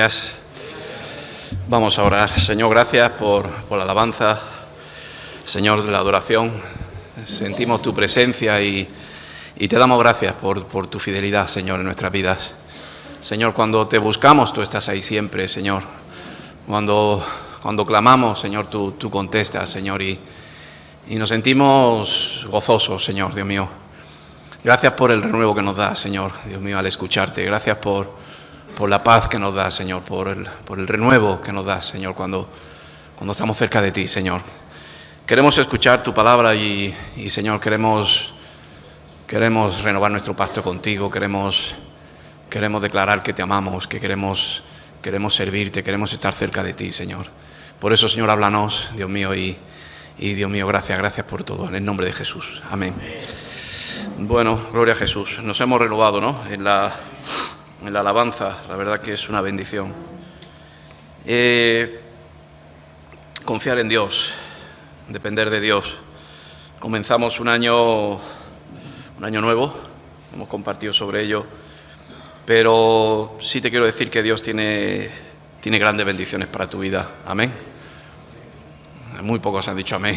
días. Vamos a orar. Señor, gracias por la alabanza, Señor, de la adoración. Sentimos tu presencia y te damos gracias por tu fidelidad, Señor, en nuestras vidas. Señor, cuando te buscamos, tú estás ahí siempre, Señor. Cuando clamamos, Señor, tú contestas, Señor, y nos sentimos gozosos, Señor, Dios mío. Gracias por el renuevo que nos da, Señor, Dios mío, al escucharte. Gracias por la paz que nos da, Señor, por el renuevo que nos da, Señor, cuando estamos cerca de ti, Señor. Queremos escuchar tu palabra y Señor, queremos renovar nuestro pacto contigo, queremos declarar que te amamos, que queremos servirte, queremos estar cerca de ti, Señor. Por eso, Señor, háblanos, Dios mío, y Dios mío, gracias por todo, en el nombre de Jesús. Amén. Bueno, gloria a Jesús. Nos hemos renovado, ¿no? En la alabanza, la verdad que es una bendición. Confiar en Dios, depender de Dios. Comenzamos un año nuevo, hemos compartido sobre ello, pero sí te quiero decir que Dios tiene grandes bendiciones para tu vida. Amén. Muy pocos han dicho amén.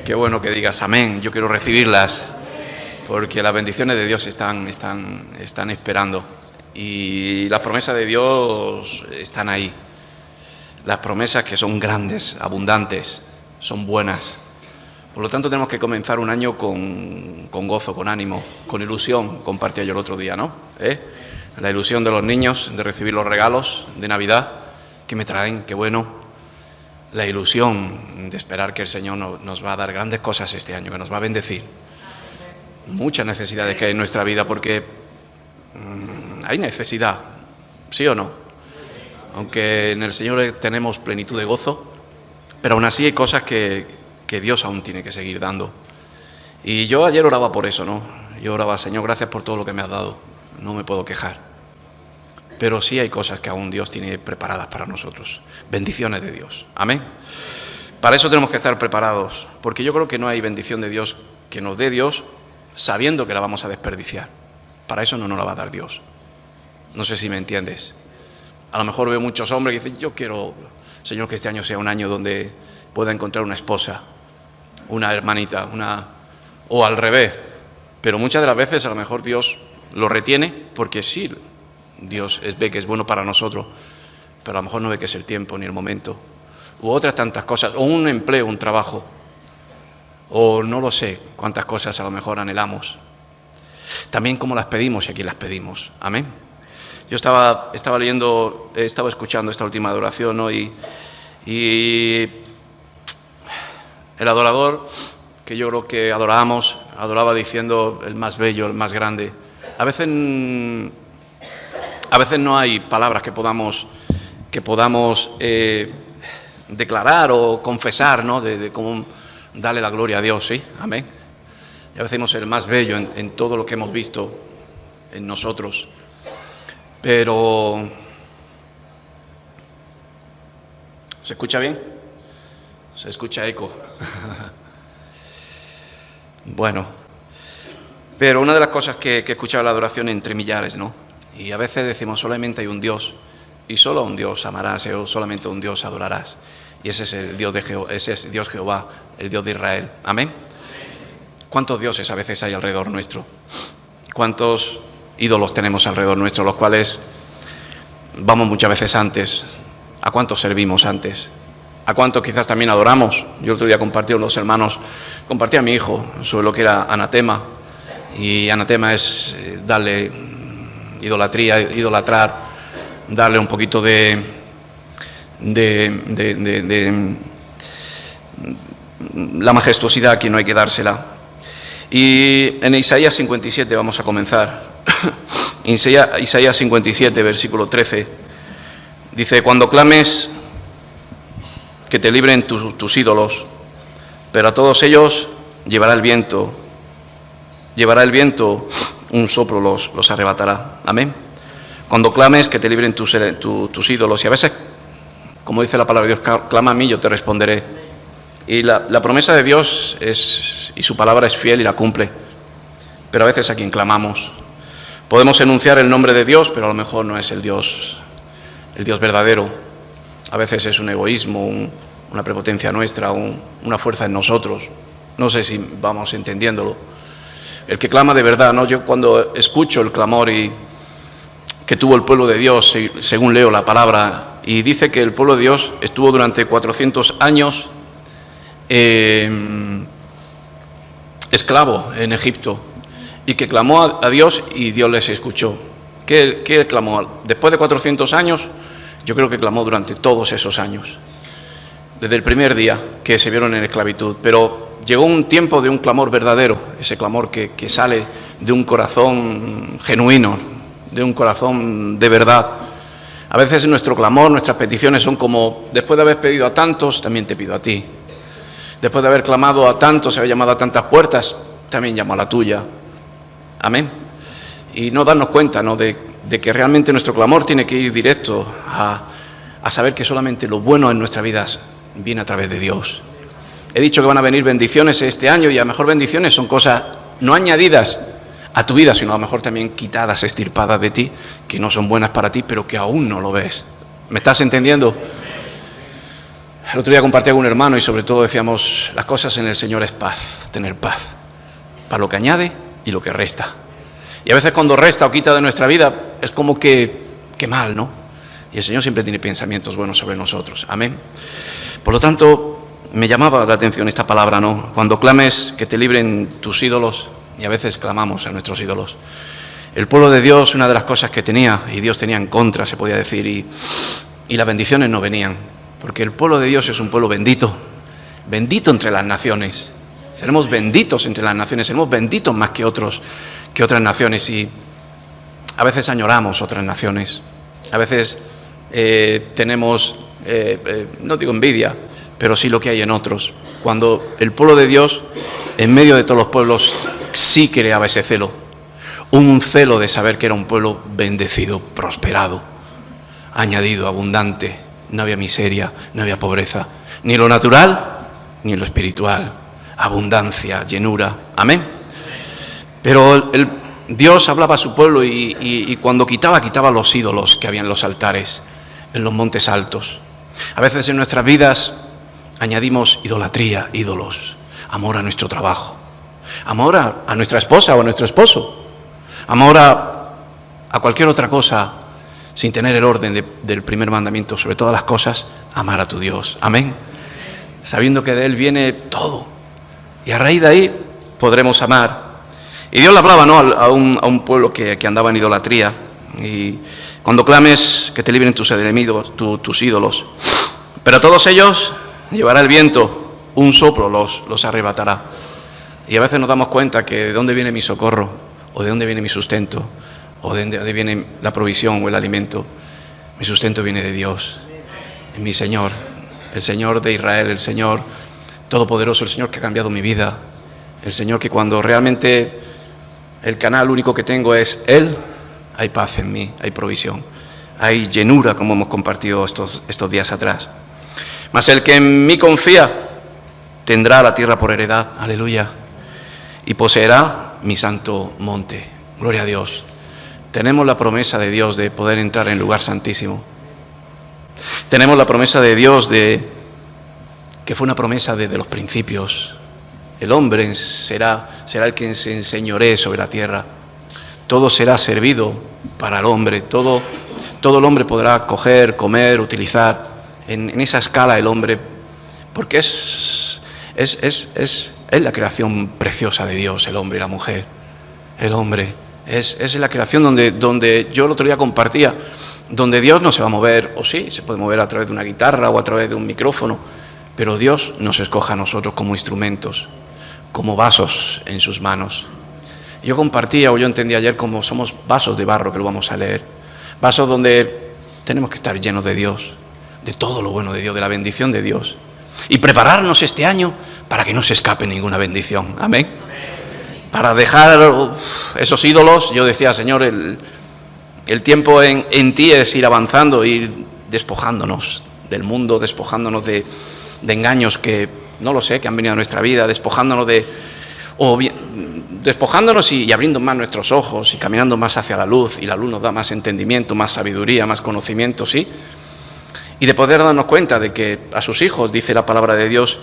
Qué bueno que digas amén, yo quiero recibirlas, porque las bendiciones de Dios están esperando y las promesas de Dios están ahí. Las promesas que son grandes, abundantes, son buenas. Por lo tanto, tenemos que comenzar un año con gozo, con ánimo, con ilusión. Compartía yo el otro día, ¿no? La ilusión de los niños de recibir los regalos de Navidad que me traen, qué bueno. La ilusión de esperar que el Señor nos va a dar grandes cosas este año, que nos va a bendecir. Muchas necesidades que hay en nuestra vida, porque hay necesidad, ¿sí o no? Aunque en el Señor tenemos plenitud de gozo, pero aún así hay cosas que Dios aún tiene que seguir dando. Y yo ayer oraba por eso, ¿no? Yo oraba, Señor, gracias por todo lo que me has dado, no me puedo quejar. Pero sí hay cosas que aún Dios tiene preparadas para nosotros. Bendiciones de Dios. Amén. Para eso tenemos que estar preparados, porque yo creo que no hay bendición de Dios que nos dé Dios sabiendo que la vamos a desperdiciar. Para eso no nos la va a dar Dios. No sé si me entiendes. A lo mejor veo muchos hombres que dicen, yo quiero, Señor, que este año sea un año donde pueda encontrar una esposa, una hermanita, o al revés. Pero muchas de las veces a lo mejor Dios lo retiene porque sí, Dios ve que es bueno para nosotros, pero a lo mejor no ve que es el tiempo ni el momento. U otras tantas cosas, o un empleo, un trabajo, o no lo sé cuántas cosas a lo mejor anhelamos. También cómo las pedimos y a quién las pedimos. Amén. Yo estaba leyendo, estaba escuchando esta última adoración, ¿no? Y el adorador, que yo creo que adoraba diciendo el más bello, el más grande. A veces no hay palabras que podamos declarar o confesar, ¿no? De cómo darle la gloria a Dios, ¿sí? Amén. Y a veces decimos el más bello en todo lo que hemos visto en nosotros. Pero ¿se escucha bien? Se escucha eco. Bueno, pero una de las cosas que he escuchado en la adoración entre millares, ¿no? Y a veces decimos solamente hay un Dios y solo a un Dios amarás o solamente a un Dios adorarás. Y ese es el Dios ese es Dios Jehová, el Dios de Israel. Amén. ¿Cuántos dioses a veces hay alrededor nuestro? ¿Cuántos ídolos tenemos alrededor nuestro, los cuales vamos muchas veces antes? ¿A cuántos servimos antes? ¿A cuántos quizás también adoramos? Yo el otro día compartí con los hermanos, compartí a mi hijo sobre lo que era anatema. Y anatema es darle idolatría, idolatrar, darle un poquito de la majestuosidad a quien no hay que dársela. Y en Isaías 57 vamos a comenzar. Isaías 57, versículo 13, dice: cuando clames, que te libren tus ídolos, pero a todos ellos llevará el viento un soplo los arrebatará. Amén. Cuando clames, que te libren tus ídolos. Y a veces, como dice la palabra de Dios, clama a mí, yo te responderé. Y la promesa de Dios y su palabra es fiel y la cumple. Pero a veces a quien clamamos. Podemos enunciar el nombre de Dios, pero a lo mejor no es el Dios el Dios verdadero. A veces es un egoísmo, una prepotencia nuestra, una fuerza en nosotros. No sé si vamos entendiéndolo. El que clama de verdad, ¿no? Yo cuando escucho el clamor que tuvo el pueblo de Dios, según leo la palabra, y dice que el pueblo de Dios estuvo durante 400 años esclavo en Egipto, y que clamó a Dios y Dios les escuchó. ¿Qué clamó? Después de 400 años, yo creo que clamó durante todos esos años, desde el primer día que se vieron en esclavitud. Pero llegó un tiempo de un clamor verdadero, ese clamor que sale de un corazón genuino, de un corazón de verdad. A veces nuestro clamor, nuestras peticiones son como: después de haber pedido a tantos, también te pido a ti. Después de haber clamado a tantos, haber llamado a tantas puertas, también llamo a la tuya. Amén. Y no darnos cuenta, ¿no?, de que realmente nuestro clamor tiene que ir directo a saber que solamente lo bueno en nuestras vidas viene a través de Dios. He dicho que van a venir bendiciones este año, y a lo mejor bendiciones son cosas no añadidas a tu vida, sino a lo mejor también quitadas, extirpadas de ti, que no son buenas para ti, pero que aún no lo ves. ¿Me estás entendiendo? El otro día compartí con un hermano y sobre todo decíamos: las cosas en el Señor es paz, tener paz, para lo que añade y lo que resta. Y a veces cuando resta o quita de nuestra vida es como que mal, ¿no? Y el Señor siempre tiene pensamientos buenos sobre nosotros. Amén. Por lo tanto, me llamaba la atención esta palabra, ¿no? Cuando clames que te libren tus ídolos, y a veces clamamos a nuestros ídolos. El pueblo de Dios, una de las cosas que tenía, y Dios tenía en contra, se podía decir, y las bendiciones no venían, porque el pueblo de Dios es un pueblo bendito, bendito entre las naciones. Seremos benditos entre las naciones, seremos benditos más que otras naciones, y a veces añoramos otras naciones, a veces tenemos, no digo envidia, pero sí lo que hay en otros. Cuando el pueblo de Dios, en medio de todos los pueblos, sí creaba ese celo, un celo de saber que era un pueblo bendecido, prosperado, añadido, abundante. No había miseria, no había pobreza, ni en lo natural ni en lo espiritual. Abundancia, llenura. Amén. Pero Dios hablaba a su pueblo y cuando quitaba los ídolos que había en los altares, en los montes altos. A veces en nuestras vidas añadimos idolatría, ídolos, amor a nuestro trabajo, amor a nuestra esposa o a nuestro esposo, amor a cualquier otra cosa, sin tener el orden del primer mandamiento, sobre todas las cosas, amar a tu Dios. Amén. Sabiendo que de Él viene todo, y a raíz de ahí podremos amar. Y Dios le hablaba, ¿no?, a un pueblo que andaba en idolatría. Y cuando clames que te libren tus enemigos, tus ídolos, pero a todos ellos llevará el viento, un soplo los arrebatará. Y a veces nos damos cuenta que de dónde viene mi socorro, o de dónde viene mi sustento, o de dónde viene la provisión o el alimento. Mi sustento viene de Dios, mi Señor, el Señor de Israel, el Señor todopoderoso, el Señor que ha cambiado mi vida, el Señor que cuando realmente el canal único que tengo es Él, hay paz en mí, hay provisión, hay llenura, como hemos compartido estos días atrás. Mas el que en mí confía tendrá la tierra por heredad, aleluya, y poseerá mi santo monte. Gloria a Dios. Tenemos la promesa de Dios de poder entrar en el lugar santísimo. Tenemos la promesa de Dios que fue una promesa desde los principios. El hombre será el que se enseñoree sobre la tierra. Todo será servido para el hombre. Todo el hombre podrá coger, comer, utilizar. En esa escala el hombre, porque es la creación preciosa de Dios, el hombre y la mujer. El hombre es la creación donde yo el otro día compartía, donde Dios no se va a mover, o sí, se puede mover a través de una guitarra o a través de un micrófono, pero Dios nos escoge a nosotros como instrumentos, como vasos en sus manos. Yo compartía, o yo entendí ayer, como somos vasos de barro, que lo vamos a leer, vasos donde tenemos que estar llenos de Dios, de todo lo bueno de Dios, de la bendición de Dios, y prepararnos este año para que no se escape ninguna bendición. Amén. Para dejar esos ídolos. Yo decía, Señor, el tiempo en ti es ir avanzando, ir despojándonos del mundo, despojándonos de engaños que, no lo sé, que han venido a nuestra vida, despojándonos de O bien, despojándonos y abriendo más nuestros ojos y caminando más hacia la luz, y la luz nos da más entendimiento, más sabiduría, más conocimiento, ¿sí? Y de poder darnos cuenta de que a sus hijos, dice la palabra de Dios,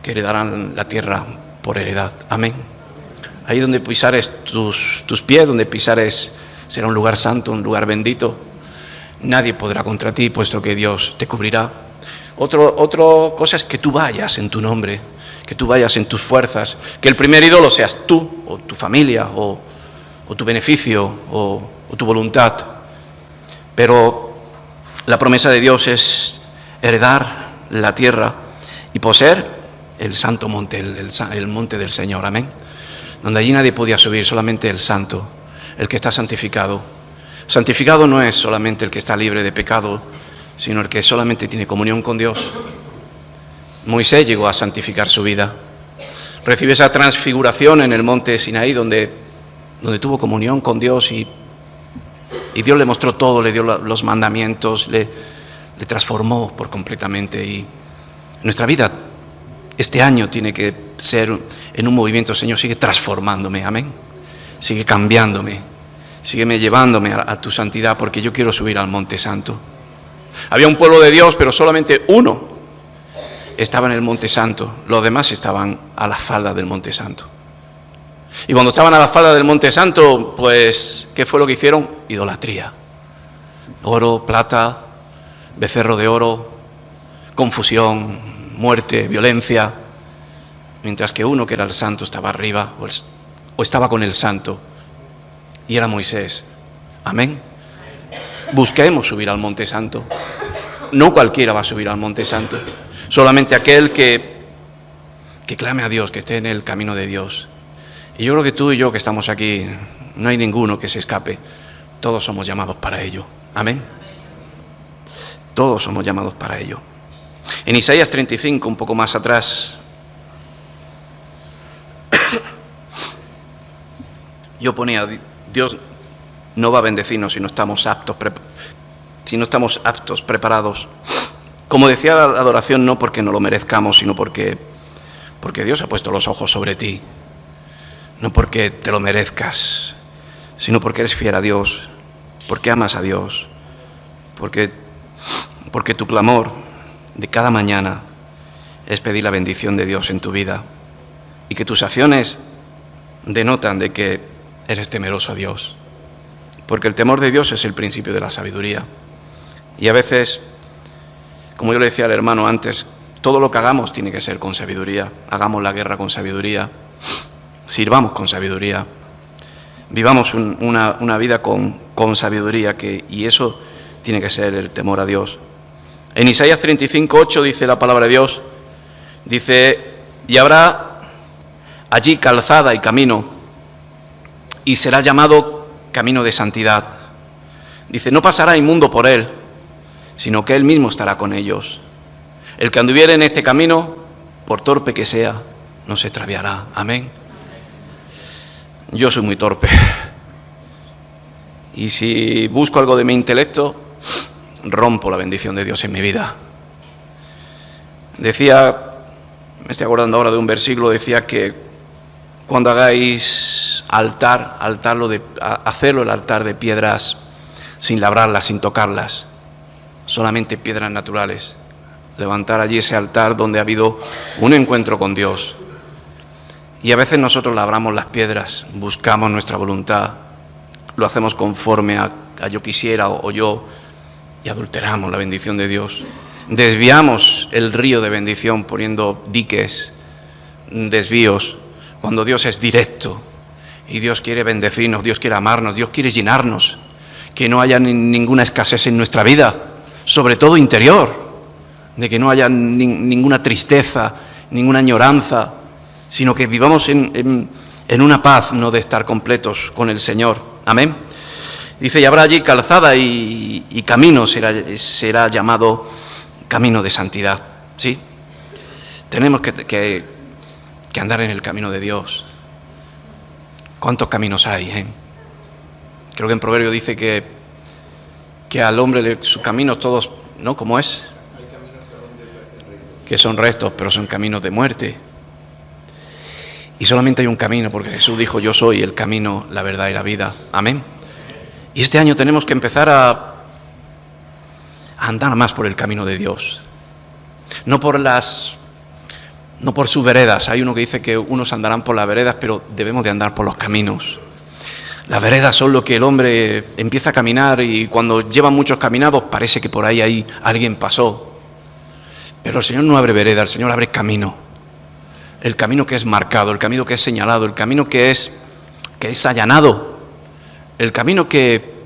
que heredarán la tierra por heredad. Amén. Ahí donde pisares tus pies, donde pisares, será un lugar santo, un lugar bendito. Nadie podrá contra ti, puesto que Dios te cubrirá. Otra cosa es que tú vayas en tu nombre, que tú vayas en tus fuerzas, que el primer ídolo seas tú, o tu familia, o tu beneficio, o tu voluntad. Pero la promesa de Dios es heredar la tierra y poseer el santo monte, el monte del Señor, amén. Donde allí nadie podía subir, solamente el santo, el que está santificado. Santificado no es solamente el que está libre de pecado, sino el que solamente tiene comunión con Dios. Moisés llegó a santificar su vida. Recibió esa transfiguración en el monte Sinaí, donde tuvo comunión con Dios y Dios le mostró todo, le dio los mandamientos, le transformó por completamente. Y nuestra vida este año tiene que ser en un movimiento, Señor, sigue transformándome, amén. Sigue cambiándome, sígueme llevándome a tu santidad, porque yo quiero subir al Monte Santo. Había un pueblo de Dios, pero solamente uno estaba en el Monte Santo, los demás estaban a la falda del Monte Santo. Y cuando estaban a la falda del Monte Santo, pues, ¿qué fue lo que hicieron? Idolatría. Oro, plata, becerro de oro, confusión, muerte, violencia. Mientras que uno que era el santo estaba arriba, o estaba con el santo, y era Moisés. Amén. Busquemos subir al Monte Santo. No cualquiera va a subir al Monte Santo. Solamente aquel que clame a Dios, que esté en el camino de Dios. Y yo creo que tú y yo que estamos aquí, no hay ninguno que se escape. Todos somos llamados para ello. Amén. Todos somos llamados para ello. En Isaías 35, un poco más atrás, yo ponía, Dios no va a bendecirnos si no estamos aptos, preparados. Como decía la adoración, no porque no lo merezcamos, sino porque Dios ha puesto los ojos sobre ti. No porque te lo merezcas, sino porque eres fiel a Dios, porque amas a Dios, porque tu clamor de cada mañana es pedir la bendición de Dios en tu vida, y que tus acciones denotan de que eres temeroso a Dios, porque el temor de Dios es el principio de la sabiduría. Y a veces, como yo le decía al hermano antes, todo lo que hagamos tiene que ser con sabiduría. Hagamos la guerra con sabiduría, sirvamos con sabiduría, vivamos una vida con sabiduría, y eso tiene que ser el temor a Dios. En Isaías 35:8 dice la palabra de Dios, dice, y habrá allí calzada y camino, y será llamado camino de santidad. Dice, no pasará inmundo por él, sino que él mismo estará con ellos. El que anduviere en este camino, por torpe que sea, no se extraviará. Amén. Yo soy muy torpe. Y si busco algo de mi intelecto, rompo la bendición de Dios en mi vida. Decía, me estoy acordando ahora de un versículo, decía que cuando hagáis hacerlo el altar de piedras sin labrarlas, sin tocarlas, solamente piedras naturales. Levantar allí ese altar donde ha habido un encuentro con Dios. Y a veces nosotros labramos las piedras, buscamos nuestra voluntad, lo hacemos conforme a yo quisiera o yo, y adulteramos la bendición de Dios. Desviamos el río de bendición poniendo diques, desvíos, cuando Dios es directo y Dios quiere bendecirnos, Dios quiere amarnos, Dios quiere llenarnos, que no haya ninguna escasez en nuestra vida, sobre todo interior, de que no haya ninguna tristeza, ninguna añoranza, sino que vivamos en una paz, no de estar completos con el Señor. Amén. Dice, y habrá allí calzada y camino, será llamado camino de santidad. ¿Sí? Tenemos que andar en el camino de Dios. ¿Cuántos caminos hay? Creo que en Proverbio dice que al hombre sus caminos todos, ¿no? ¿Cómo es? Que son rectos, pero son caminos de muerte. Y solamente hay un camino, porque Jesús dijo: yo soy el camino, la verdad y la vida. Amén. Y este año tenemos que empezar a andar más por el camino de Dios. No por sus veredas. Hay uno que dice que unos andarán por las veredas, pero debemos de andar por los caminos. Las veredas son lo que el hombre empieza a caminar y cuando llevan muchos caminados parece que por ahí alguien pasó. Pero el Señor no abre vereda, el Señor abre camino. El camino que es marcado, el camino que es señalado, el camino que es allanado. El camino que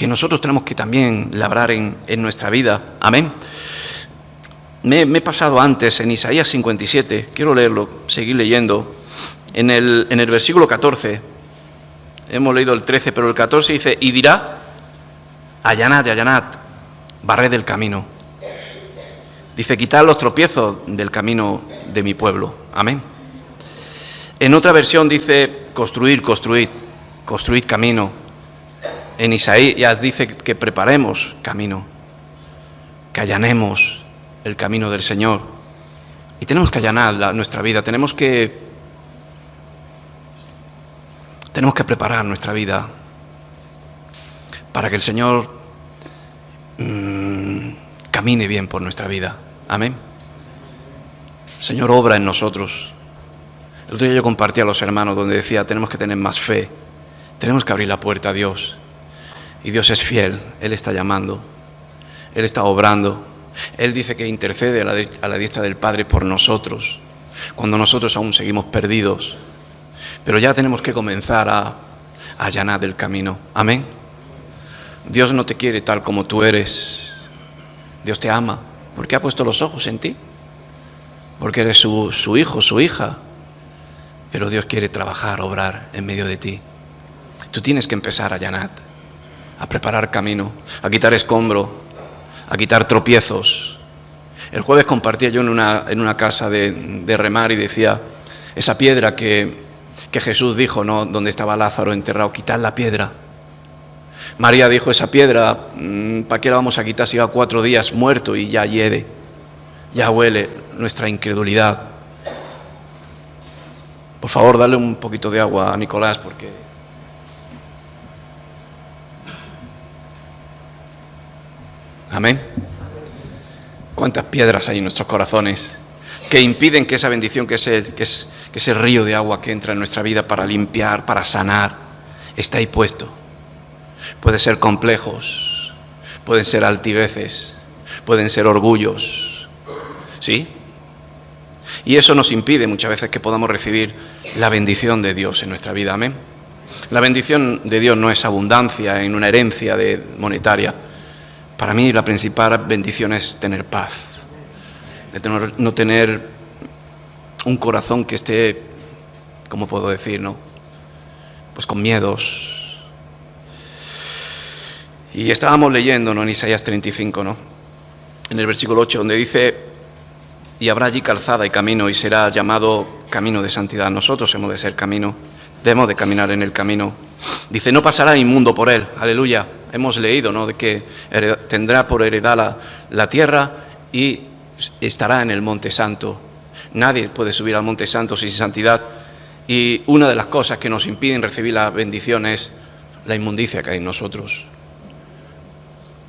nosotros tenemos que también labrar en nuestra vida. Amén. Me he pasado antes en Isaías 57, quiero leerlo, seguir leyendo. En el versículo 14, hemos leído el 13, pero el 14 dice: y dirá: allanad, allanad, barred el camino. Dice: quitad los tropiezos del camino de mi pueblo. Amén. En otra versión dice: construid camino. En Isaías dice que preparemos camino, que allanemos el camino del Señor. Y tenemos que allanar nuestra vida, tenemos que preparar nuestra vida para que el Señor camine bien por nuestra vida. Amén. El Señor obra en nosotros. El otro día yo compartí a los hermanos donde decía: tenemos que tener más fe, tenemos que abrir la puerta a Dios. Y Dios es fiel, Él está llamando, Él está obrando. Él dice que intercede a la diestra del Padre por nosotros, cuando nosotros aún seguimos perdidos. Pero ya tenemos que comenzar a allanar el camino. Amén. Dios no te quiere tal como tú eres. Dios te ama porque ha puesto los ojos en ti, porque eres su hijo, su hija. Pero Dios quiere trabajar, obrar en medio de ti. Tú tienes que empezar a allanar, a preparar camino, a quitar escombro, a quitar tropiezos. El jueves compartía yo en una casa de remar y decía: esa piedra que Jesús dijo, ¿no?, donde estaba Lázaro enterrado, quitad la piedra. María dijo: esa piedra, ¿para qué la vamos a quitar si lleva 4 días muerto y ya hiede, ya huele? Nuestra incredulidad. Por favor, dale un poquito de agua a Nicolás, porque amén. ¿Cuántas piedras hay en nuestros corazones que impiden que esa bendición, que ese río de agua que entra en nuestra vida para limpiar, para sanar, está ahí puesto? Pueden ser complejos, pueden ser altiveces, pueden ser orgullos, ¿sí? Y eso nos impide muchas veces que podamos recibir la bendición de Dios en nuestra vida. Amén. La bendición de Dios no es abundancia en una herencia monetaria. Para mí la principal bendición es tener paz, no tener un corazón que esté, ¿cómo puedo decir, no? Pues con miedos. Y estábamos leyendo, ¿no?, en Isaías 35, ¿no?, en el versículo 8, donde dice: y habrá allí calzada y camino, y será llamado camino de santidad. Nosotros hemos de ser camino, debemos de caminar en el camino. Dice: no pasará inmundo por él. Aleluya. Hemos leído, ¿no?, de que tendrá por heredad la tierra y estará en el monte santo. Nadie puede subir al monte santo sin santidad. Y una de las cosas que nos impiden recibir la bendición es la inmundicia que hay en nosotros.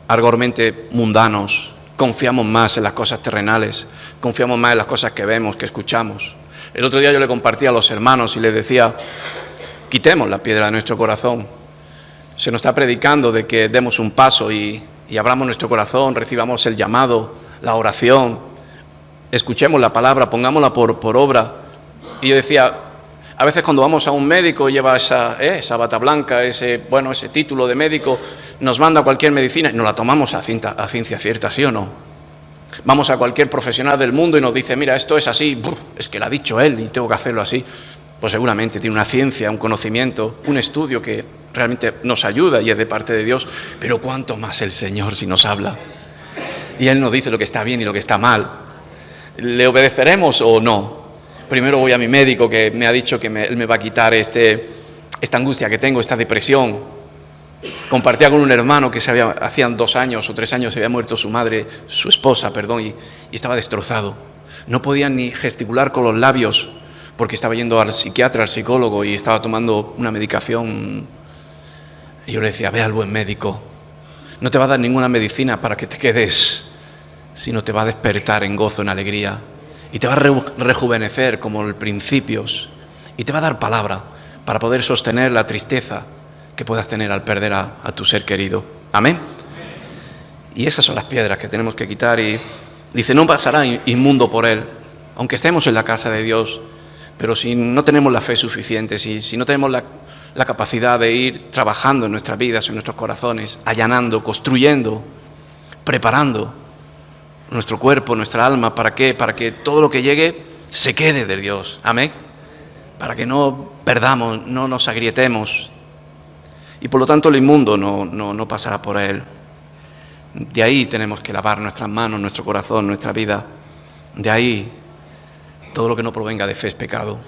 Argormente mundanos, confiamos más en las cosas terrenales, confiamos más en las cosas que vemos, que escuchamos. El otro día yo le compartía a los hermanos y les decía: quitemos la piedra de nuestro corazón. Se nos está predicando de que demos un paso y abramos nuestro corazón, recibamos el llamado, la oración, escuchemos la palabra, pongámosla por obra. Y yo decía, a veces cuando vamos a un médico, lleva esa bata blanca, ese título de médico, nos manda cualquier medicina y nos la tomamos a ciencia cierta, ¿sí o no? Vamos a cualquier profesional del mundo y nos dice: mira, esto es así, es que lo ha dicho él y tengo que hacerlo así. Pues seguramente tiene una ciencia, un conocimiento, un estudio que realmente nos ayuda y es de parte de Dios. Pero cuánto más el Señor si nos habla y Él nos dice lo que está bien y lo que está mal. ¿Le obedeceremos o no? Primero voy a mi médico, que me ha dicho que Él me va a quitar esta angustia que tengo, esta depresión. Compartía con un hermano que hacían 2 años o 3 años se había muerto su madre, su esposa, y estaba destrozado. No podía ni gesticular con los labios porque estaba yendo al psiquiatra, al psicólogo, y estaba tomando una medicación. Y yo le decía, ve al buen médico. No te va a dar ninguna medicina para que te quedes, sino te va a despertar en gozo, en alegría, y te va a rejuvenecer como los principios, y te va a dar palabra para poder sostener la tristeza que puedas tener al perder a tu ser querido. Amén. Y esas son las piedras que tenemos que quitar. Y dice, no pasará inmundo por él, aunque estemos en la casa de Dios, pero si no tenemos la fe suficiente, si no tenemos la capacidad de ir trabajando en nuestras vidas, en nuestros corazones, allanando, construyendo, preparando nuestro cuerpo, nuestra alma, ¿para qué? Para que todo lo que llegue se quede de Dios. Amén. Para que no perdamos, no nos agrietemos. Y por lo tanto el inmundo no pasará por él. De ahí tenemos que lavar nuestras manos, nuestro corazón, nuestra vida. De ahí todo lo que no provenga de fe es pecado.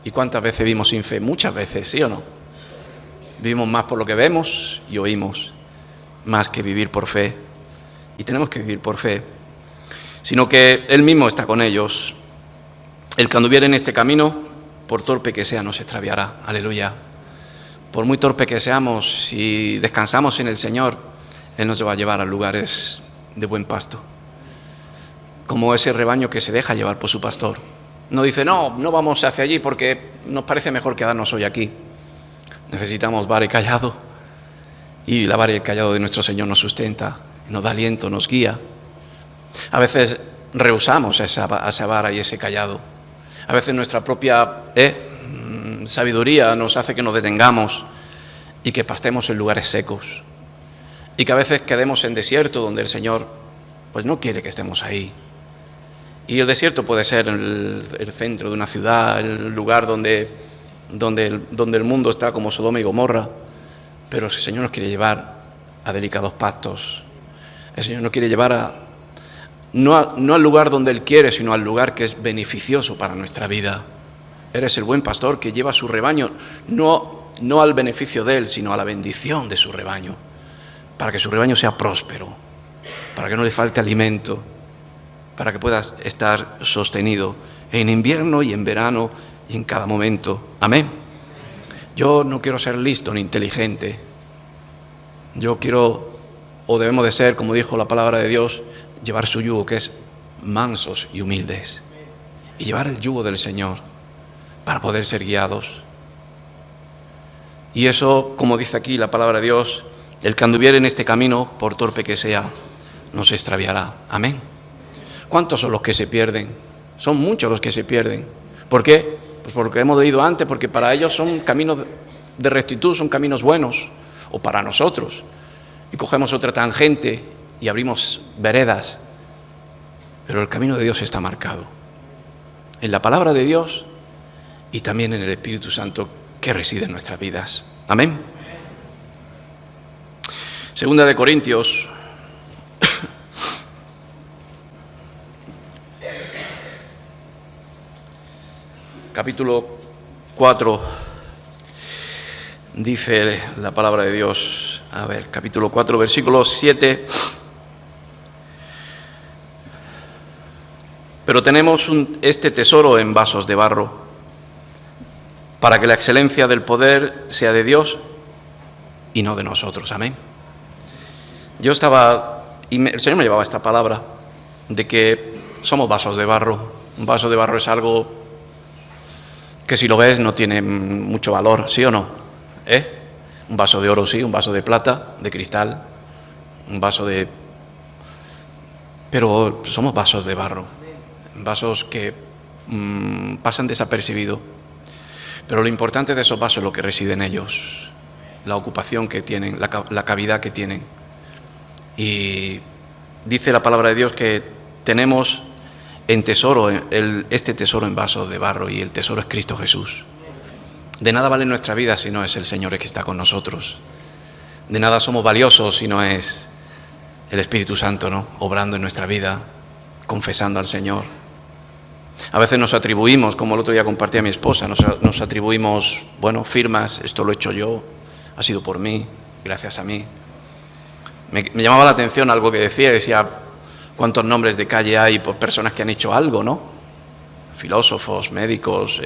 ¿Y cuántas veces vivimos sin fe? Muchas veces, ¿sí o no? Vivimos más por lo que vemos y oímos, más que vivir por fe. Y tenemos que vivir por fe. Sino que Él mismo está con ellos. El que anduviere en este camino, por torpe que sea, no se extraviará. Aleluya. Por muy torpe que seamos, si descansamos en el Señor, Él nos va a llevar a lugares de buen pasto. Como ese rebaño que se deja llevar por su pastor. No dice, no vamos hacia allí porque nos parece mejor quedarnos hoy aquí. Necesitamos vara y callado. Y la vara y el callado de nuestro Señor nos sustenta, nos da aliento, nos guía. A veces rehusamos esa vara y ese callado. A veces nuestra propia sabiduría nos hace que nos detengamos y que pastemos en lugares secos. Y que a veces quedemos en desierto donde el Señor pues no quiere que estemos ahí. Y el desierto puede ser el centro de una ciudad, el lugar donde el mundo está como Sodoma y Gomorra. Pero el Señor nos quiere llevar a delicados pastos. El Señor nos quiere llevar no al lugar donde Él quiere, sino al lugar que es beneficioso para nuestra vida. Eres el buen pastor que lleva su rebaño, no al beneficio de Él, sino a la bendición de su rebaño. Para que su rebaño sea próspero, para que no le falte alimento, para que puedas estar sostenido en invierno y en verano y en cada momento. Amén. Yo no quiero ser listo ni inteligente. Yo quiero, o debemos de ser, como dijo la palabra de Dios, llevar su yugo, que es mansos y humildes. Y llevar el yugo del Señor para poder ser guiados. Y eso, como dice aquí la palabra de Dios, el que anduviere en este camino, por torpe que sea, no se extraviará. Amén. ¿Cuántos son los que se pierden? Son muchos los que se pierden. ¿Por qué? Pues por lo que hemos leído antes, porque para ellos son caminos de rectitud, son caminos buenos, o para nosotros. Y cogemos otra tangente y abrimos veredas. Pero el camino de Dios está marcado en la palabra de Dios y también en el Espíritu Santo que reside en nuestras vidas. Amén. Segunda de Corintios, capítulo 4, dice la palabra de Dios. A ver, capítulo 4, versículo 7. Pero tenemos este tesoro en vasos de barro, para que la excelencia del poder sea de Dios y no de nosotros. Amén. Yo estaba, y el Señor me llevaba esta palabra, de que somos vasos de barro. Un vaso de barro es algo que si lo ves no tiene mucho valor, ¿sí o no? Un vaso de oro sí, un vaso de plata, de cristal, un vaso de... Pero somos vasos de barro, vasos que pasan desapercibidos. Pero lo importante de esos vasos es lo que reside en ellos, la ocupación que tienen, la cavidad que tienen. Y dice la palabra de Dios que tenemos en tesoro, este tesoro en vasos de barro, y el tesoro es Cristo Jesús. De nada vale nuestra vida si no es el Señor el que está con nosotros. De nada somos valiosos si no es el Espíritu Santo, ¿no?, obrando en nuestra vida, confesando al Señor. A veces nos atribuimos, como el otro día compartí a mi esposa, nos atribuimos, bueno, firmas, esto lo he hecho yo, ha sido por mí, gracias a mí. Me llamaba la atención algo que decía, cuántos nombres de calle hay por personas que han hecho algo, ¿no? filósofos, médicos,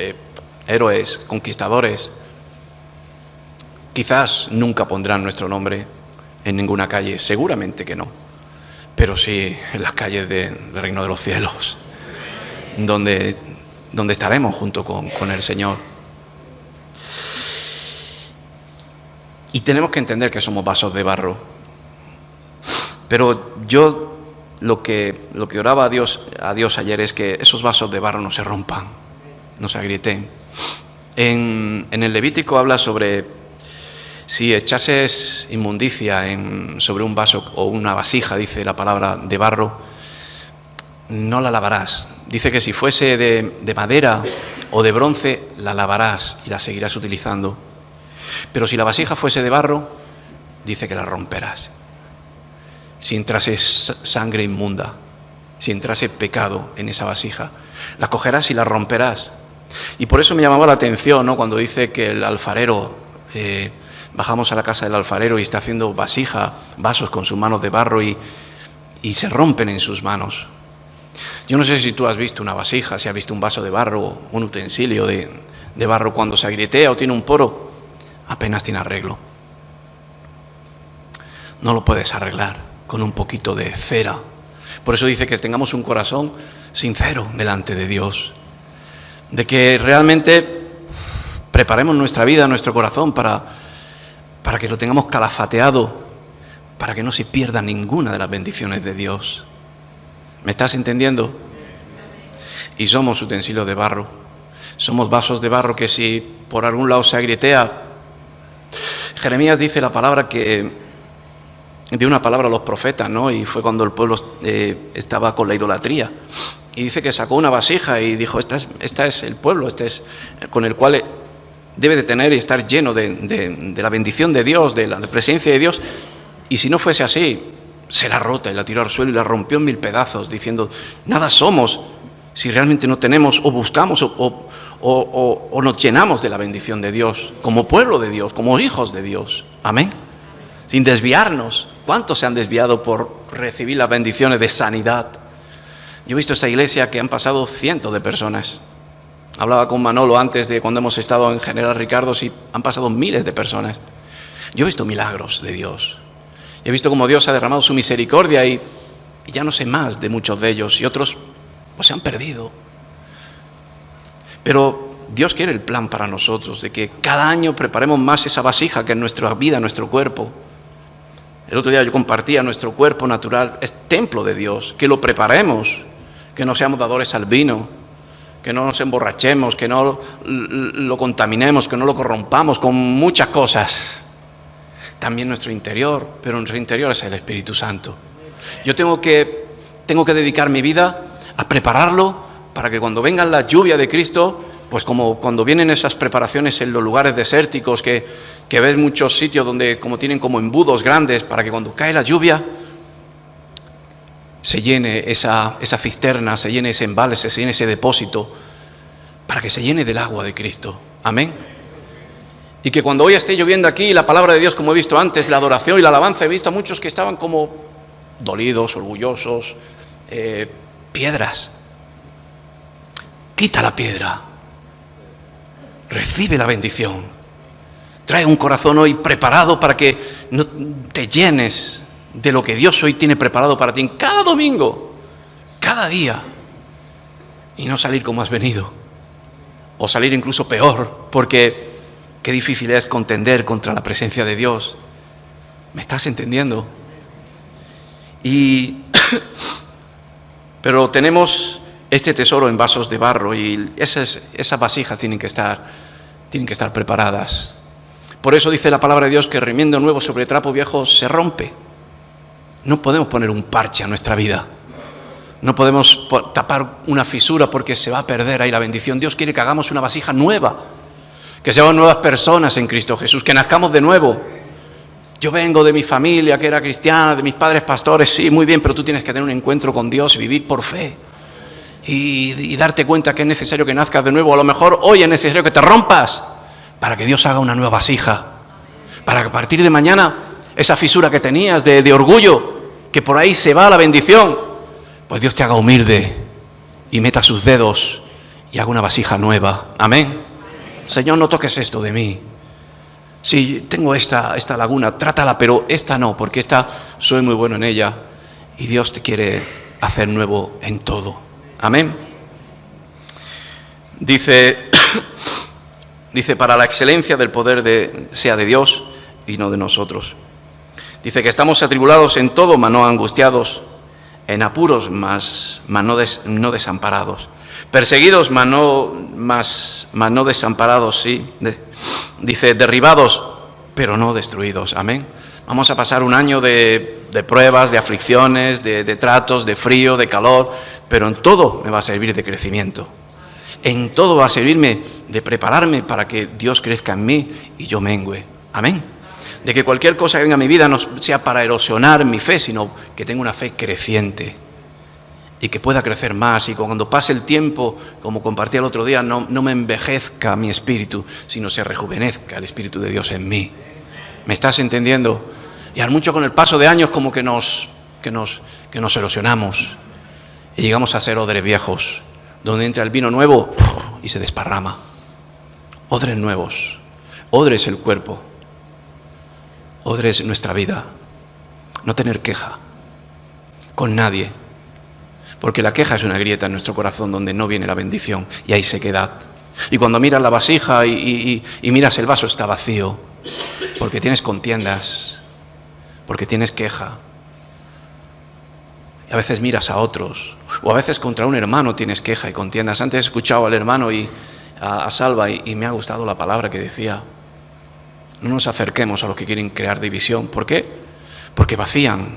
héroes, conquistadores. Quizás nunca pondrán nuestro nombre en ninguna calle, seguramente que no, pero sí en las calles del reino de los cielos, donde estaremos junto con el Señor. Y tenemos que entender que somos vasos de barro. Pero yo lo que oraba a Dios ayer es que esos vasos de barro no se rompan, no se agrieten. En el Levítico habla sobre si echases inmundicia sobre un vaso o una vasija, dice la palabra, de barro, no la lavarás. Dice que si fuese de madera o de bronce, la lavarás y la seguirás utilizando. Pero si la vasija fuese de barro, dice que la romperás. Si entrase sangre inmunda, si entrase pecado en esa vasija, la cogerás y la romperás. Y por eso me llamaba la atención, ¿no?, cuando dice que el alfarero, bajamos a la casa del alfarero y está haciendo vasos con sus manos de barro y se rompen en sus manos. Yo no sé si tú has visto una vasija, si has visto un vaso de barro, un utensilio de barro, cuando se agrietea o tiene un poro, apenas tiene arreglo. No lo puedes arreglar con un poquito de cera. Por eso dice que tengamos un corazón sincero delante de Dios, de que realmente preparemos nuestra vida, nuestro corazón para que lo tengamos calafateado, para que no se pierda ninguna de las bendiciones de Dios. ¿Me estás entendiendo? Y somos utensilios de barro, somos vasos de barro que si por algún lado se agrietea. Jeremías dice la palabra que dio una palabra a los profetas, ¿no? Y fue cuando el pueblo estaba con la idolatría. Y dice que sacó una vasija y dijo, esta es el pueblo, este es con el cual debe de tener y estar lleno de la bendición de Dios, de la presencia de Dios. Y si no fuese así, se la rota y la tiró al suelo y la rompió en 1000 pedazos, diciendo, nada somos si realmente no tenemos o buscamos o nos llenamos de la bendición de Dios, como pueblo de Dios, como hijos de Dios. Amén. Sin desviarnos. ¿Cuántos se han desviado por recibir las bendiciones de sanidad? Yo he visto esta iglesia que han pasado cientos de personas. Hablaba con Manolo antes de cuando hemos estado en General Ricardo y han pasado miles de personas. Yo he visto milagros de Dios. He visto cómo Dios ha derramado su misericordia y ya no sé más de muchos de ellos y otros pues se han perdido. Pero Dios quiere el plan para nosotros de que cada año preparemos más esa vasija que es nuestra vida, nuestro cuerpo. El otro día yo compartía, nuestro cuerpo natural es templo de Dios, que lo preparemos, que no seamos dadores al vino, que no nos emborrachemos, que no lo contaminemos, que no lo corrompamos con muchas cosas. También nuestro interior, pero nuestro interior es el Espíritu Santo. Yo tengo que dedicar mi vida a prepararlo para que cuando vengan las lluvias de Cristo, pues como cuando vienen esas preparaciones en los lugares desérticos, que ves muchos sitios donde como tienen como embudos grandes, para que cuando cae la lluvia se llene esa cisterna, se llene ese embalse, se llene ese depósito, para que se llene del agua de Cristo. Amén. Y que cuando hoy esté lloviendo aquí, la palabra de Dios, como he visto antes, la adoración y la alabanza, he visto a muchos que estaban como dolidos, orgullosos, piedras. Quita la piedra. Recibe la bendición. Trae un corazón hoy preparado para que no te llenes de lo que Dios hoy tiene preparado para ti en cada domingo, cada día, y no salir como has venido, o salir incluso peor, porque qué difícil es contender contra la presencia de Dios. ¿Me estás entendiendo? Pero tenemos este tesoro en vasos de barro y esas vasijas tienen que estar preparadas. Por eso dice la palabra de Dios que remiendo nuevo sobre trapo viejo se rompe. No podemos poner un parche a nuestra vida. No podemos tapar una fisura porque se va a perder ahí la bendición. Dios quiere que hagamos una vasija nueva, que seamos nuevas personas en Cristo Jesús, que nazcamos de nuevo. Yo vengo de mi familia que era cristiana, de mis padres pastores, sí, muy bien, pero tú tienes que tener un encuentro con Dios y vivir por fe. Y darte cuenta que es necesario que nazcas de nuevo. A lo mejor hoy es necesario que te rompas para que Dios haga una nueva vasija. Para que a partir de mañana esa fisura que tenías de orgullo, que por ahí se va la bendición, pues Dios te haga humilde y meta sus dedos y haga una vasija nueva. Amén. Señor, no toques esto de mí. Si tengo esta laguna, trátala, pero esta no, porque esta soy muy bueno en ella. Y Dios te quiere hacer nuevo en todo. Amén. Dice, para la excelencia del poder sea de Dios y no de nosotros. Dice que estamos atribulados en todo, mas no angustiados, en apuros, mas no desamparados. Perseguidos, mas no desamparados, sí. Dice, derribados, pero no destruidos. Amén. Vamos a pasar un año de pruebas, de aflicciones, de tratos, de frío, de calor, pero en todo me va a servir de crecimiento. En todo va a servirme de prepararme para que Dios crezca en mí y yo mengüe. Amén. De que cualquier cosa que venga a mi vida no sea para erosionar mi fe, sino que tenga una fe creciente y que pueda crecer más, y cuando pase el tiempo, como compartí el otro día, no me envejezca mi espíritu, sino se rejuvenezca el Espíritu de Dios en mí. ¿Me estás entendiendo? Y al mucho con el paso de años como que nos erosionamos y llegamos a ser odres viejos, donde entra el vino nuevo y se desparrama. Odres nuevos. Odres el cuerpo. Odres nuestra vida. No tener queja con nadie. Porque la queja es una grieta en nuestro corazón donde no viene la bendición y hay sequedad. Y cuando miras la vasija y miras el vaso, está vacío. Porque tienes contiendas, porque tienes queja. Y a veces miras a otros, o a veces contra un hermano tienes queja y contiendas. Antes he escuchado al hermano a Salva y me ha gustado la palabra que decía. No nos acerquemos a los que quieren crear división. ¿Por qué? Porque vacían,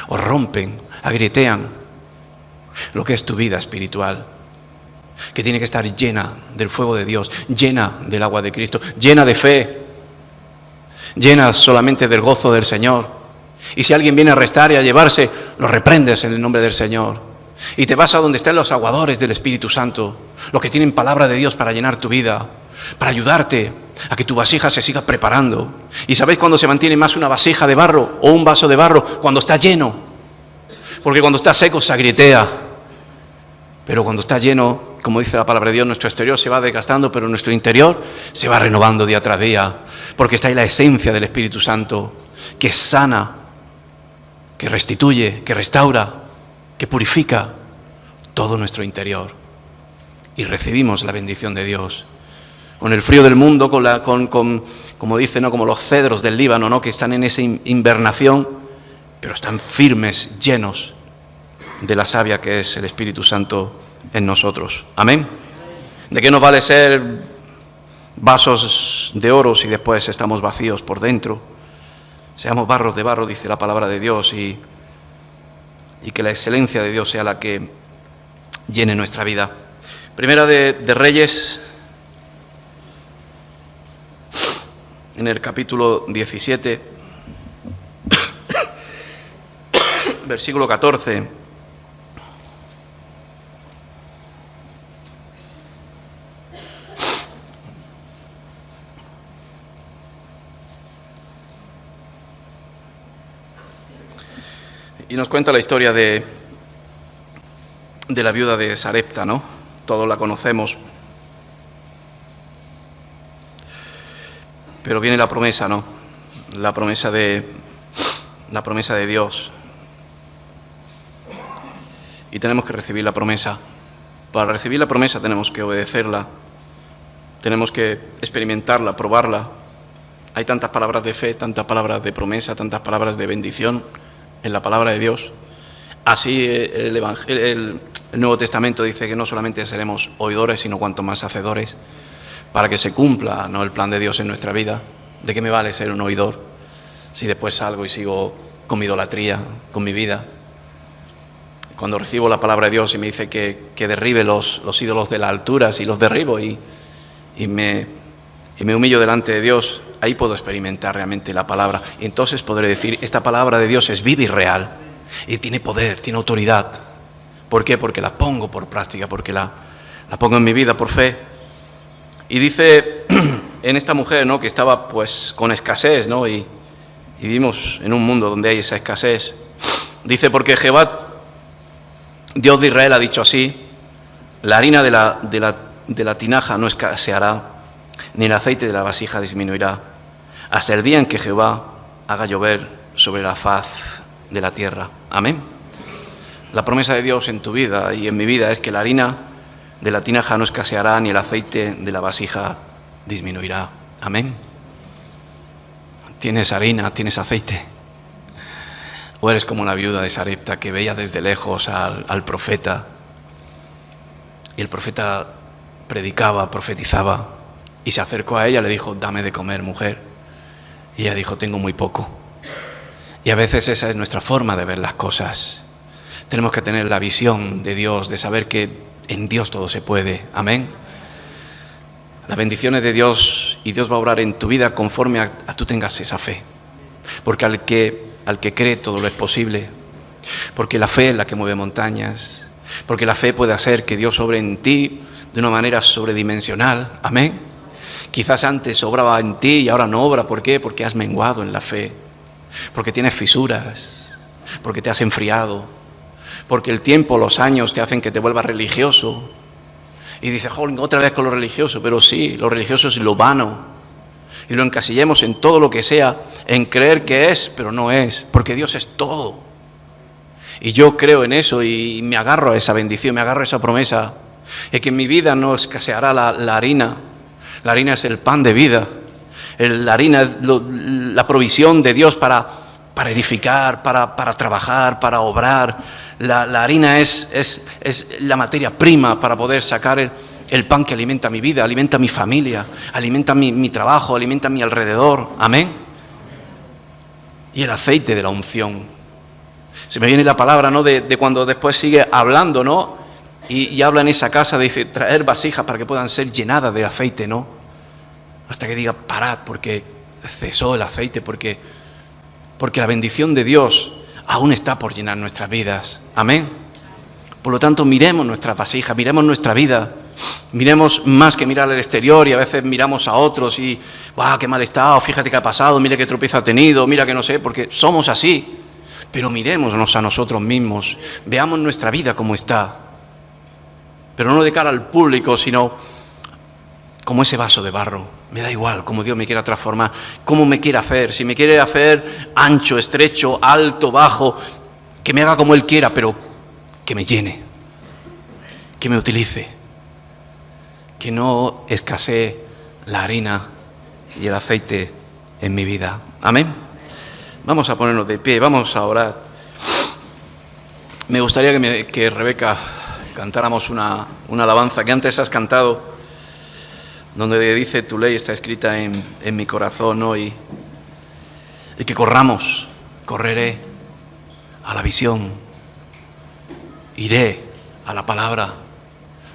o rompen, agrietean lo que es tu vida espiritual, que tiene que estar llena del fuego de Dios, llena del agua de Cristo, llena de fe, llena solamente del gozo del Señor. Y si alguien viene a arrestar y a llevarse, lo reprendes en el nombre del Señor. Y te vas a donde están los aguadores del Espíritu Santo, los que tienen palabra de Dios para llenar tu vida, para ayudarte a que tu vasija se siga preparando. ¿Y sabéis cuándo se mantiene más una vasija de barro o un vaso de barro? Cuando está lleno. Porque cuando está seco se agrietea. Pero cuando está lleno, como dice la palabra de Dios, nuestro exterior se va desgastando, pero nuestro interior se va renovando día tras día. Porque está ahí la esencia del Espíritu Santo, que sana, que restituye, que restaura, que purifica todo nuestro interior. Y recibimos la bendición de Dios. Con el frío del mundo, como dice, ¿no? Como los cedros del Líbano, ¿no? Que están en esa invernación, pero están firmes, llenos de la savia que es el Espíritu Santo en nosotros. Amén. ¿De qué nos vale ser vasos de oro si después estamos vacíos por dentro? Seamos barros de barro, dice la palabra de Dios, y que la excelencia de Dios sea la que llene nuestra vida. Primera de Reyes, en el capítulo 17, versículo 14. Y nos cuenta la historia de la viuda de Sarepta, ¿no? Todos la conocemos. Pero viene la promesa, ¿no? La promesa de Dios. Y tenemos que recibir la promesa. Para recibir la promesa tenemos que obedecerla. Tenemos que experimentarla, probarla. Hay tantas palabras de fe, tantas palabras de promesa, tantas palabras de bendición en la palabra de Dios. Así el Nuevo Testamento dice que no solamente seremos oidores, sino cuanto más hacedores, para que se cumpla, ¿no?, el plan de Dios en nuestra vida. ¿De qué me vale ser un oidor si después salgo y sigo con mi idolatría, con mi vida? Cuando recibo la palabra de Dios y me dice que derribe los ídolos de las alturas, y los derribo y me humillo delante de Dios, ahí puedo experimentar realmente la palabra. Y entonces podré decir, esta palabra de Dios es viva y real, y tiene poder, tiene autoridad. ¿Por qué? Porque la pongo por práctica, porque la pongo en mi vida por fe. Y dice en esta mujer, ¿no?, que estaba pues con escasez, ¿no? Y vivimos en un mundo donde hay esa escasez. Dice, porque Jehová, Dios de Israel, ha dicho así: la harina de de la tinaja no escaseará, ni el aceite de la vasija disminuirá, hasta el día en que Jehová haga llover sobre la faz de la tierra. Amén. La promesa de Dios en tu vida y en mi vida es que la harina de la tinaja no escaseará, ni el aceite de la vasija disminuirá. Amén. ¿Tienes harina? ¿Tienes aceite? ¿O eres como la viuda de Sarepta que veía desde lejos al profeta? Y el profeta predicaba, profetizaba, y se acercó a ella y le dijo: dame de comer, mujer. Y ella dijo: tengo muy poco. Y a veces esa es nuestra forma de ver las cosas. Tenemos que tener la visión de Dios, de saber que en Dios todo se puede. Amén. Las bendiciones de Dios, y Dios va a obrar en tu vida conforme a tú tengas esa fe. Porque al que cree todo lo es posible. Porque la fe es la que mueve montañas. Porque la fe puede hacer que Dios obre en ti de una manera sobredimensional. Amén. Quizás antes obraba en ti y ahora no obra. ¿Por qué? Porque has menguado en la fe. Porque tienes fisuras. Porque te has enfriado. Porque el tiempo, los años te hacen que te vuelvas religioso. Y dices: joder, otra vez con lo religioso. Pero sí, lo religioso es lo vano. Y lo encasillemos en todo lo que sea, en creer que es, pero no es. Porque Dios es todo. Y yo creo en eso y me agarro a esa bendición, me agarro a esa promesa. Es que en mi vida no escaseará la harina. La harina es el pan de vida. La harina es la provisión de Dios para edificar, para trabajar, para obrar. La harina es la materia prima para poder sacar el pan que alimenta mi vida, alimenta mi familia, alimenta mi trabajo, alimenta mi alrededor. Amén. Y el aceite de la unción. Se me viene la palabra, ¿no? De cuando después sigue hablando, ¿no? Y habla en esa casa, dice: traer vasijas para que puedan ser llenadas de aceite, ¿no? Hasta que diga: parad, porque cesó el aceite, porque la bendición de Dios aún está por llenar nuestras vidas. Amén. Por lo tanto, miremos nuestras vasijas, miremos nuestra vida, miremos más que mirar al exterior, y a veces miramos a otros y ¡guau, qué mal estado! Fíjate qué ha pasado, mira qué tropiezo ha tenido, mira que no sé, porque somos así. Pero mirémonos a nosotros mismos, veamos nuestra vida como está. Pero no de cara al público, sino como ese vaso de barro. Me da igual cómo Dios me quiera transformar, cómo me quiera hacer. Si me quiere hacer ancho, estrecho, alto, bajo, que me haga como Él quiera, pero que me llene, que me utilice, que no escasee la harina y el aceite en mi vida. Amén. Vamos a ponernos de pie, vamos a orar. Me gustaría que Rebeca cantáramos una alabanza que antes has cantado, donde dice: tu ley está escrita en mi corazón, ¿no? Y que correré a la visión, iré a la palabra,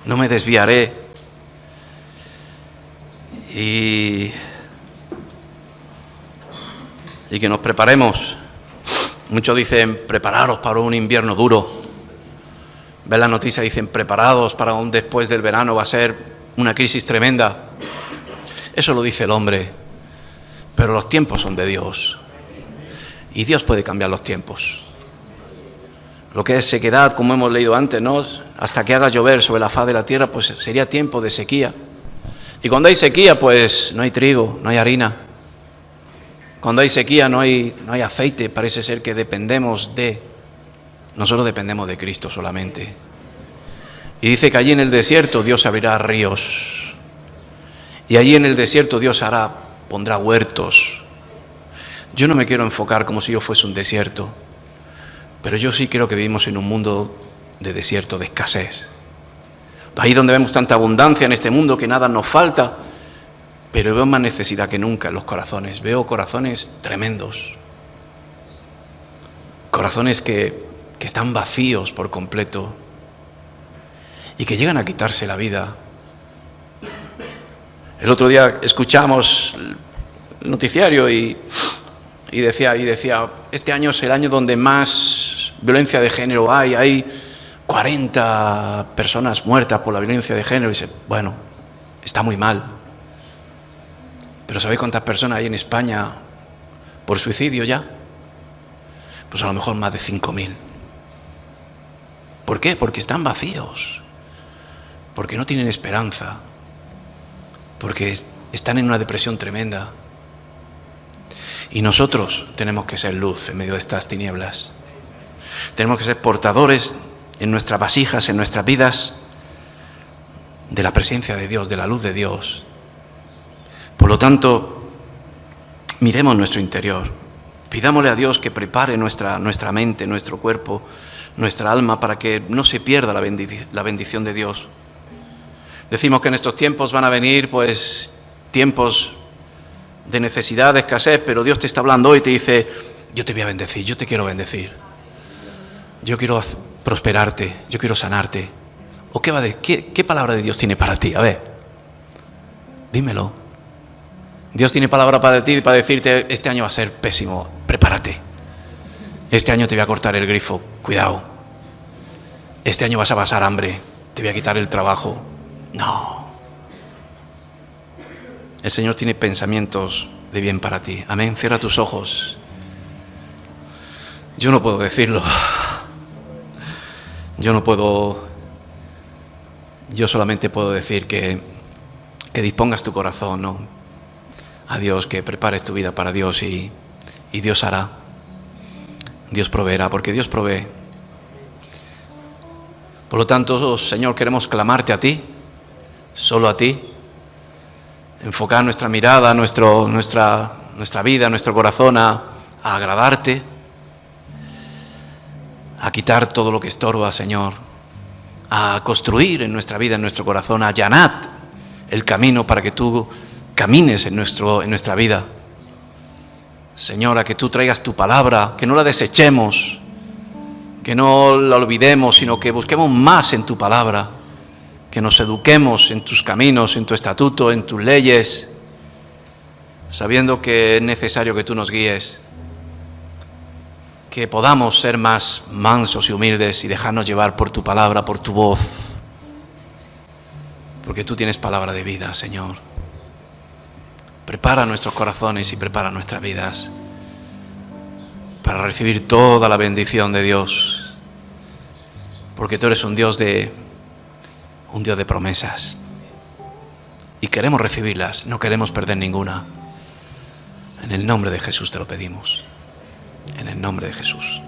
no me desviaré. Y que nos preparemos. Muchos dicen: prepararos para un invierno duro. Ven la noticia, dicen: preparados para un después del verano, va a ser una crisis tremenda. Eso lo dice el hombre, pero los tiempos son de Dios. Y Dios puede cambiar los tiempos. Lo que es sequedad, como hemos leído antes, ¿no? Hasta que haga llover sobre la faz de la tierra, pues sería tiempo de sequía. Y cuando hay sequía, pues no hay trigo, no hay harina. Cuando hay sequía no hay aceite. Parece ser que nosotros dependemos de Cristo solamente. Y dice que allí en el desierto Dios abrirá ríos. Y allí en el desierto Dios pondrá huertos. Yo no me quiero enfocar como si yo fuese un desierto, pero yo sí creo que vivimos en un mundo de desierto, de escasez. Ahí donde vemos tanta abundancia en este mundo, que nada nos falta, pero veo más necesidad que nunca en los corazones. Veo corazones tremendos. Corazones que están vacíos por completo y que llegan a quitarse la vida. El otro día escuchamos el noticiario y decía, este año es el año donde más violencia de género hay. Hay 40 personas muertas por la violencia de género. Y dice: bueno, está muy mal. Pero ¿sabéis cuántas personas hay en España por suicidio ya? Pues a lo mejor más de 5.000. ¿Por qué? Porque están vacíos. porque no tienen esperanza, porque están en una depresión tremenda. Y nosotros tenemos que ser luz en medio de estas tinieblas. Tenemos que ser portadores en nuestras vasijas, en nuestras vidas, de la presencia de Dios, de la luz de Dios. Por lo tanto, miremos nuestro interior. Pidámosle a Dios que prepare nuestra mente, nuestro cuerpo, nuestra alma, para que no se pierda la bendición de Dios. Decimos que en estos tiempos van a venir, pues, tiempos de necesidad, de escasez, pero Dios te está hablando hoy y te dice: yo te voy a bendecir, yo te quiero bendecir. Yo quiero prosperarte, yo quiero sanarte. ¿O qué palabra de Dios tiene para ti? A ver, dímelo. Dios tiene palabra para ti, para decirte: este año va a ser pésimo, prepárate. Este año te voy a cortar el grifo, cuidado. Este año vas a pasar hambre, te voy a quitar el trabajo. No. El Señor tiene pensamientos de bien para ti. Amén. Cierra tus ojos. Yo no puedo decirlo. Yo solamente puedo decir que dispongas tu corazón, ¿no?, a Dios, que prepares tu vida para Dios y Dios hará. Dios proveerá, porque Dios provee. Por lo tanto, Señor, queremos clamarte a ti, solo a ti. Enfocar nuestra mirada, nuestra vida, nuestro corazón a agradarte, a quitar todo lo que estorba, Señor, a construir en nuestra vida, en nuestro corazón, a allanar el camino para que tú camines en nuestra vida. Señor, a que tú traigas tu palabra, que no la desechemos, que no la olvidemos, sino que busquemos más en tu palabra, que nos eduquemos en tus caminos, en tu estatuto, en tus leyes, sabiendo que es necesario que tú nos guíes, que podamos ser más mansos y humildes y dejarnos llevar por tu palabra, por tu voz, porque tú tienes palabra de vida, Señor. Prepara nuestros corazones y prepara nuestras vidas para recibir toda la bendición de Dios, porque tú eres un Dios de promesas y queremos recibirlas, no queremos perder ninguna. En el nombre de Jesús te lo pedimos, en el nombre de Jesús.